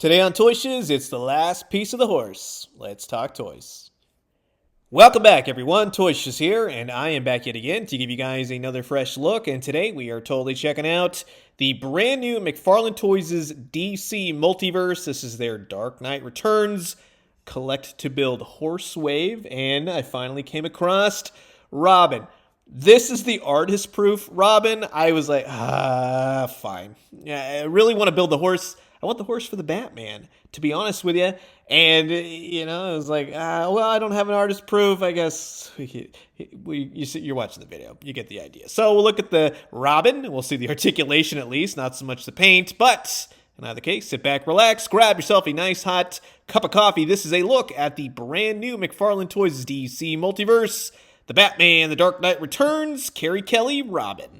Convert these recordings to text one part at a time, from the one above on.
Today on Toy Shiz, it's the last piece of the horse. Let's talk toys. Welcome back, everyone. Toy Shiz here, and I am back yet again to give you guys another fresh look. And today we are totally checking out the brand new McFarlane Toys' DC Multiverse. This is their Dark Knight Returns Collect to Build Horse Wave, and I finally came across Robin. This is the artist proof Robin. I was like, fine. Yeah, I really want to build the horse. I want the horse for the Batman, to be honest with you. And, I was like, well, I don't have an artist proof. I guess you're watching the video. You get the idea. So we'll look at the Robin. We'll see the articulation at least, not so much the paint. But in either case, sit back, relax, grab yourself a nice hot cup of coffee. This is a look at the brand new McFarlane Toys DC Multiverse, the Batman, the Dark Knight Returns, Carrie Kelley, Robin.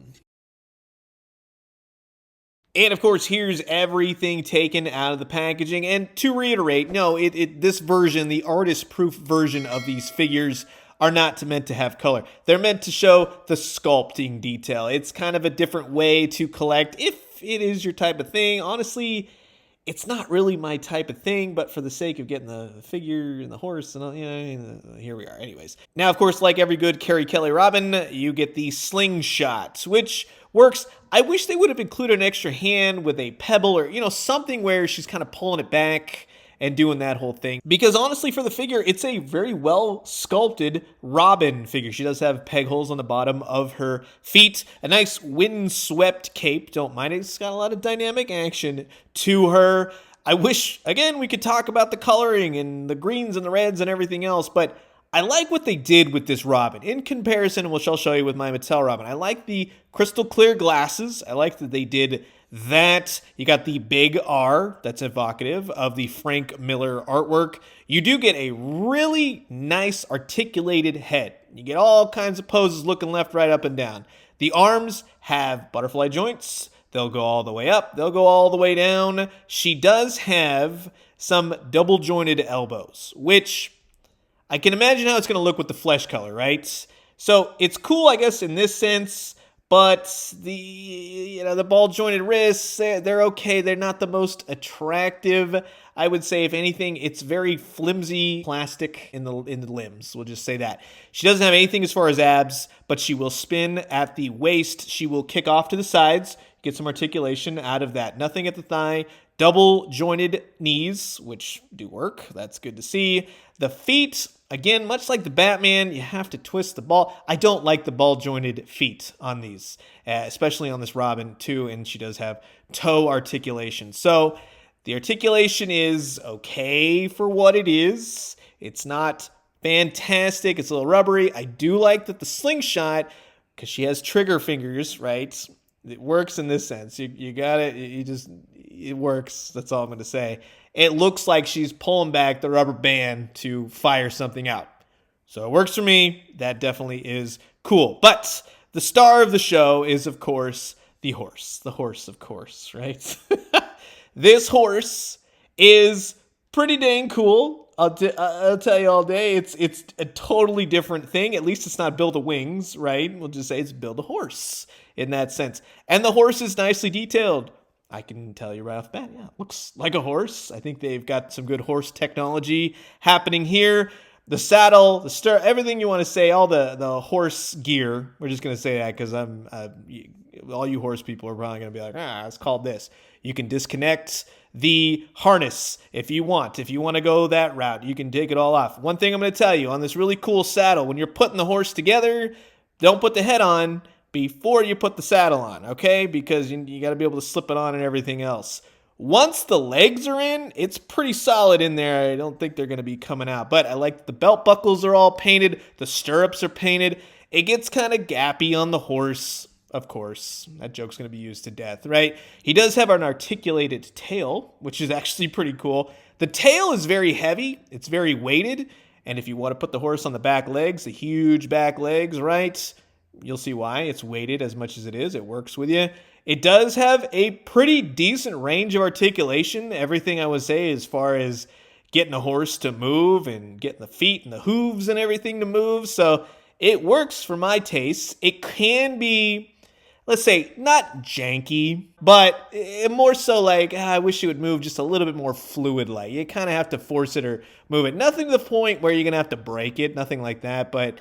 And of course, here's everything taken out of the packaging. And to reiterate, no, this version, the artist-proof version of these figures, are not meant to have color. They're meant to show the sculpting detail. It's kind of a different way to collect if it is your type of thing. Honestly, it's not really my type of thing, but for the sake of getting the figure and the horse and all, here we are. Anyways, now, of course, like every good Carrie Kelley Robin, you get the slingshot, which works. I wish they would have included an extra hand with a pebble or, something where she's kind of pulling it back and doing that whole thing. Because honestly, for the figure, it's a very well sculpted Robin figure. She does have peg holes on the bottom of her feet. A nice wind-swept cape. Don't mind it. It's got a lot of dynamic action to her. I wish, again, we could talk about the coloring and the greens and the reds and everything else, but I like what they did with this Robin. In comparison, which I'll show you with my Mattel Robin, I like the crystal clear glasses. I like that they did that. You got the big R, that's evocative of the Frank Miller artwork. You do get a really nice articulated head. You get all kinds of poses looking left, right, up, and down. The arms have butterfly joints. They'll go all the way up. They'll go all the way down. She does have some double jointed elbows, which I can imagine how it's going to look with the flesh color, right? So it's cool, I guess, in this sense, but the ball-jointed wrists, they're okay. They're not the most attractive. I would say, if anything, it's very flimsy plastic in the limbs. We'll just say that. She doesn't have anything as far as abs, but she will spin at the waist. She will kick off to the sides, get some articulation out of that. Nothing at the thigh. Double jointed knees, which do work. That's good to see. The feet, again, much like the Batman, you have to twist the ball. I don't like the ball jointed feet on these, especially on this Robin too, and she does have toe articulation. So the articulation is okay for what it is. It's not fantastic. It's a little rubbery. I do like that the slingshot, because she has trigger fingers, right? It works in this sense. You got it. It works. That's all I'm going to say. It looks like she's pulling back the rubber band to fire something out. So it works for me. That definitely is cool. But the star of the show is, of course, the horse. The horse, of course, right? This horse is pretty dang cool. I'll tell you all day. It's a totally different thing. At least it's not build a wings, right? We'll just say it's build a horse in that sense. And the horse is nicely detailed. I can tell you right off the bat, yeah, it looks like a horse. I think they've got some good horse technology happening here. The saddle, the stirrup, everything you want to say, all the horse gear. We're just going to say that because all you horse people are probably going to be like, it's called this. You can disconnect the harness if you want. If you want to go that route, you can take it all off. One thing I'm going to tell you on this really cool saddle, when you're putting the horse together, don't put the head on before you put the saddle on, okay? Because you got to be able to slip it on and everything else. Once the legs are in, it's pretty solid in there. I don't think they're going to be coming out. But I like the belt buckles are all painted. The stirrups are painted. It gets kind of gappy on the horse, of course. That joke's going to be used to death, right? He does have an articulated tail, which is actually pretty cool. The tail is very heavy. It's very weighted. And if you want to put the horse on the back legs, the huge back legs, right? You'll see why. It's weighted as much as it is. It works with you. It does have a pretty decent range of articulation. Everything I would say as far as getting a horse to move and getting the feet and the hooves and everything to move. So it works for my taste. It can be let's say, not janky, but more so like, I wish it would move just a little bit more fluid-like. You kind of have to force it or move it. Nothing to the point where you're going to have to break it, nothing like that, but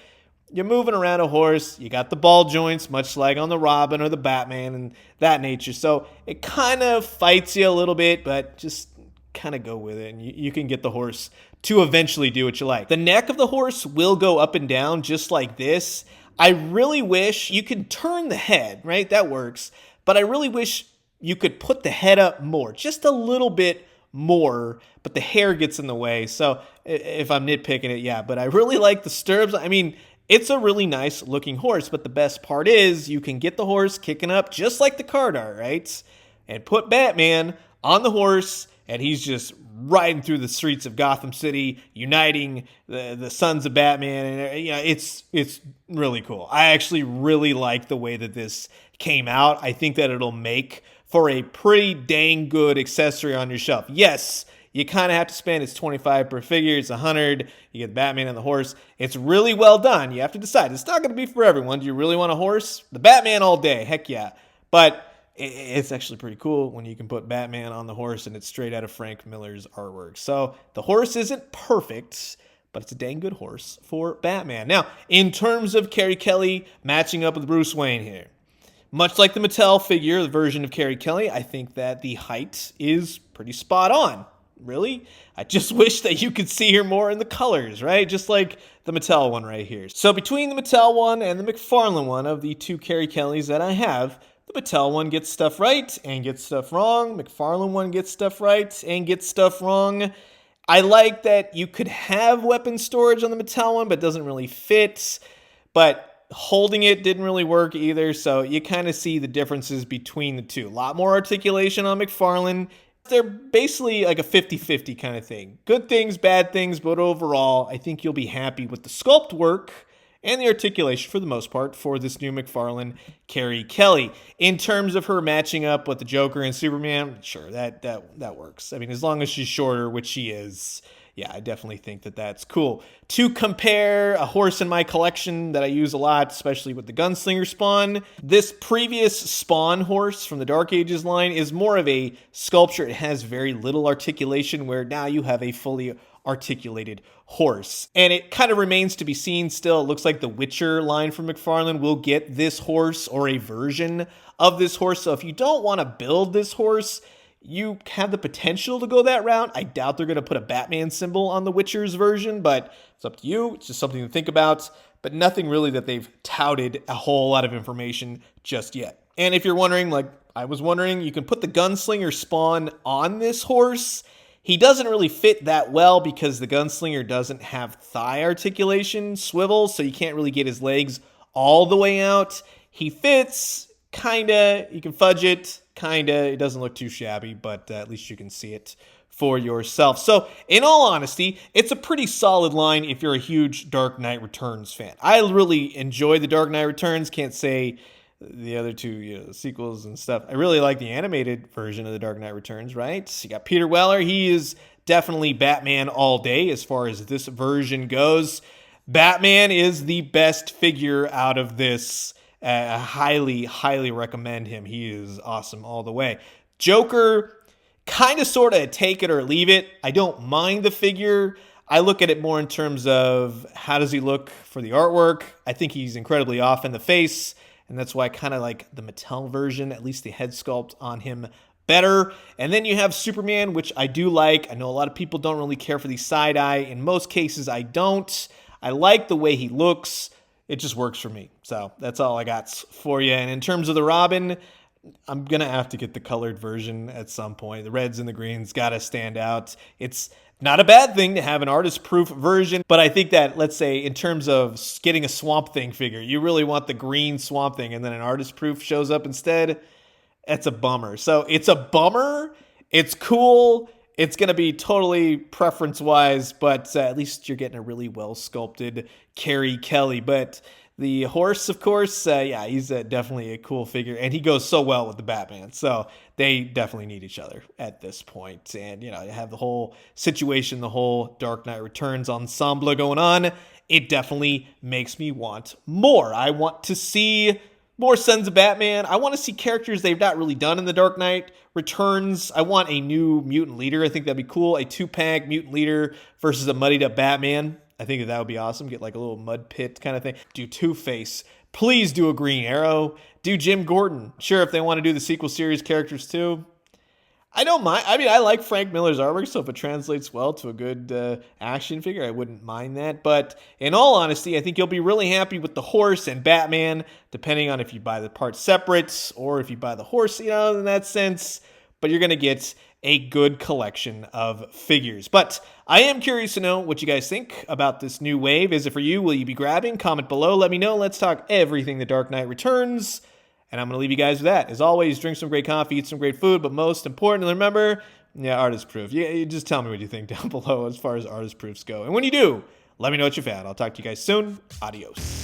you're moving around a horse. You got the ball joints, much like on the Robin or the Batman and that nature. So it kind of fights you a little bit, but just kind of go with it, and you can get the horse to eventually do what you like. The neck of the horse will go up and down just like this. I really wish you could turn the head, right? That works. But I really wish you could put the head up more, just a little bit more, but the hair gets in the way. So if I'm nitpicking it, yeah, but I really like the stirrups. I mean, it's a really nice looking horse, but the best part is you can get the horse kicking up just like the card art, right? And put Batman on the horse, and he's just riding through the streets of Gotham City, uniting the sons of Batman, and it's really cool. I actually really like the way that this came out. I think that it'll make for a pretty dang good accessory on your shelf. Yes, you kind of have to spend. It's $25 per figure. It's $100. You get Batman and the horse. It's really well done. You have to decide. It's not going to be for everyone. Do you really want a horse? The Batman all day. Heck yeah. But it's actually pretty cool when you can put Batman on the horse and it's straight out of Frank Miller's artwork. So the horse isn't perfect, but it's a dang good horse for Batman. Now, in terms of Carrie Kelley matching up with Bruce Wayne here, much like the Mattel figure, the version of Carrie Kelley, I think that the height is pretty spot on. Really? I just wish that you could see her more in the colors, right? Just like the Mattel one right here. So between the Mattel one and the McFarlane one of the two Carrie Kelleys that I have, the Mattel one gets stuff right and gets stuff wrong. McFarlane one gets stuff right and gets stuff wrong. I like that you could have weapon storage on the Mattel one, but it doesn't really fit. But holding it didn't really work either, so you kind of see the differences between the two. A lot more articulation on McFarlane. They're basically like a 50-50 kind of thing. Good things, bad things, but overall, I think you'll be happy with the sculpt work and the articulation for the most part for this new McFarlane Carrie Kelley. In terms of her matching up with the Joker and Superman, sure, that works. I mean, as long as she's shorter, which she is, yeah, I definitely think that that's cool. To compare a horse in my collection that I use a lot, especially with the Gunslinger Spawn, this previous Spawn horse from the Dark Ages line is more of a sculpture. It has very little articulation, where now you have a fully articulated horse. And it kind of remains to be seen still. It looks like the Witcher line from McFarlane will get this horse or a version of this horse. So if you don't want to build this horse, you have the potential to go that route. I doubt they're going to put a Batman symbol on the Witcher's version, but it's up to you. It's just something to think about, but nothing really that they've touted a whole lot of information just yet. And if you're wondering, like I was wondering, you can put the Gunslinger Spawn on this horse. He doesn't really fit that well because the Gunslinger doesn't have thigh articulation, swivel, so you can't really get his legs all the way out. He fits, kinda. You can fudge it, kinda. It doesn't look too shabby, but at least you can see it for yourself. So, in all honesty, it's a pretty solid line if you're a huge Dark Knight Returns fan. I really enjoy the Dark Knight Returns. Can't say the other two, the sequels and stuff. I really like the animated version of the Dark Knight Returns, right? You got Peter Weller. He is definitely Batman all day as far as this version goes. Batman is the best figure out of this. I highly, highly recommend him. He is awesome all the way. Joker, kind of sort of take it or leave it. I don't mind the figure. I look at it more in terms of how does he look for the artwork. I think he's incredibly off in the face. And that's why I kind of like the Mattel version, at least the head sculpt on him better. And then you have Superman, which I do like. I know a lot of people don't really care for the side eye. In most cases, I don't. I like the way he looks. It just works for me. So that's all I got for you. And in terms of the Robin, I'm going to have to get the colored version at some point. The reds and the greens got to stand out. It's not a bad thing to have an artist-proof version, but I think that, let's say, in terms of getting a Swamp Thing figure, you really want the green Swamp Thing, and then an artist-proof shows up instead. That's a bummer. So it's a bummer. It's cool. It's going to be totally preference-wise, but at least you're getting a really well-sculpted Carrie Kelley. But the horse, of course, yeah, he's definitely a cool figure, and he goes so well with the Batman. So they definitely need each other at this point. And, you have the whole situation, the whole Dark Knight Returns ensemble going on. It definitely makes me want more. I want to see More Sons of Batman. I want to see characters they've not really done in The Dark Knight Returns. I want a new mutant leader. I think that'd be cool. A 2-pack mutant leader versus a muddied up Batman. I think that would be awesome. Get like a little mud pit kind of thing. Do Two-Face. Please do a Green Arrow. Do Jim Gordon. Sure, if they want to do the sequel series characters too. I don't mind. I mean, I like Frank Miller's artwork, so if it translates well to a good action figure, I wouldn't mind that. But in all honesty, I think you'll be really happy with the horse and Batman, depending on if you buy the parts separate or if you buy the horse, in that sense. But you're going to get a good collection of figures. But I am curious to know what you guys think about this new wave. Is it for you? Will you be grabbing? Comment below. Let me know. Let's talk everything The Dark Knight Returns. And I'm going to leave you guys with that. As always, drink some great coffee, eat some great food, but most importantly, remember, artist proof. You just tell me what you think down below as far as artist proofs go. And when you do, let me know what you found. I'll talk to you guys soon. Adios.